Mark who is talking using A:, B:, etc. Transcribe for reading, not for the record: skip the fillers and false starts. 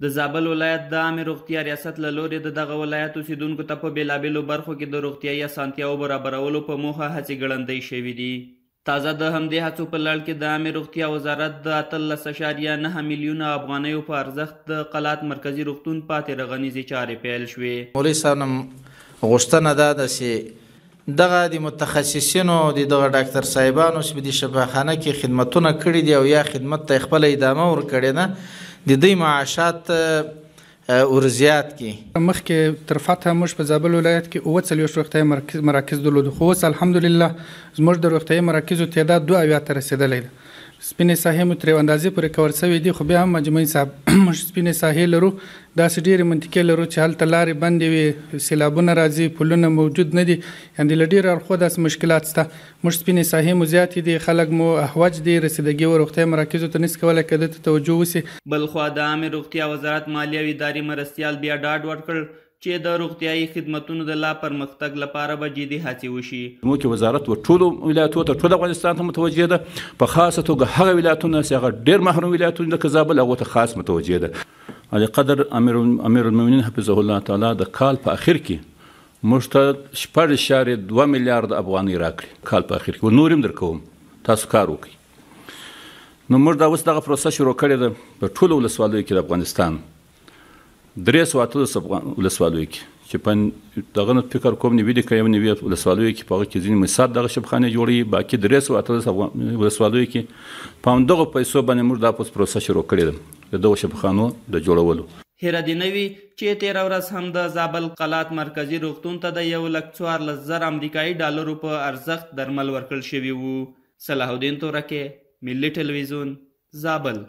A: د زابل ولایت د عامې روغتیا ریاست له لورې د دغه ولایت اوسیدونکو ته په بېلابېلو برخو کې د روغتیایي اسانتیاو برابرولو په موخه هڅې ګړندۍ شوي دي. تازه د همدې هڅو په لړ کې د عامې روغتیا وزارت د 18.9 میلیونه افغانیو په ارزښت د قلات مرکزي روغتون پاتې رغنیزې چارې پیل شوې.
B: مولوي صاحب نم غوښتنه دا ده چې دغه د متخصصینو دغه ډاکټر صاحبانو چې په دې شفاخانه کې خدمتونه کړي دي او یا خدمت ته خپله ادامه ورکړې ده د دوی معاشات ورزیات کړي.
C: مخکې تر فتحه موږ په زابل ولایت کې 40 روغتیایي مراکز درلودو، خو اوس الحمدلله زموږ د روغتیایي مراکزو تعداد 2 ته رسېدلی ده. سپینې ساحې مو ترې اندازې پورې کور شوي دي، خو بیا هم مجموعي صاحب موږ سپینې ساحې لرو، داسې ډېرې منطقې لرو چې هلته لارې بندې وي، سیلابونه راځي، پلونه موجود نه دي، یعنې له ډېرو اړخو داسې مشکلات شته. موږ سپینې ساحې مو زیاتې دي، خلک مو احوج دي، رسیدګي و روغتیایي مراکزو ته نشي کولی که دې ته توجه وشي.
A: بلخوا د عامې روغتیا وزارت مالیه او اداري مرستیال بیا ډاډ ورکړ چې د روغتیایي خدمتونو د لا پرمختګ لپاره به جدي هڅې وشي.
D: زموږ وزارت ټولو ولایتونو ته ټول افغانستان ته متوجه ده، په خاصه توګه هغه ولایتونه چې هغه ډېر محروم ولایتونه لکه زابل هغو ته خاص متوجه ده. علی قدر امیر المؤمنین حفظه الله تعالی د کال په اخر کې موږ ته 4.2 میلیارد افغانۍ راکړي کال په اخر کې، و نور هم درکوم تاسو کار وکړئ. نو موږ دا اوس دغه پروسه شروع کړې ده په ټولو ولسوالیو کې د افغانستان 300 ولسوالیو کې چې په دغه نه فکر کوم نوي که یو نوي ولسوالیو کې په هغه کې ځینې مثال دغه شبخانې جوړوي، باقي 300 ولسوالیو کې په همدغو پیسو باندې موږ دا پروسه شروع کړې ده د دغو شبخانو د جوړولو.
A: هیره دې نه وي چې تېره ورځ هم د زابل قلات مرکزي روغتون ته د 1,14,000 امریکایي ډالرو په ارزښت درمل ورکړل شوي وو. صلاح الدین تورکې، ملي ټلویزیون، زابل.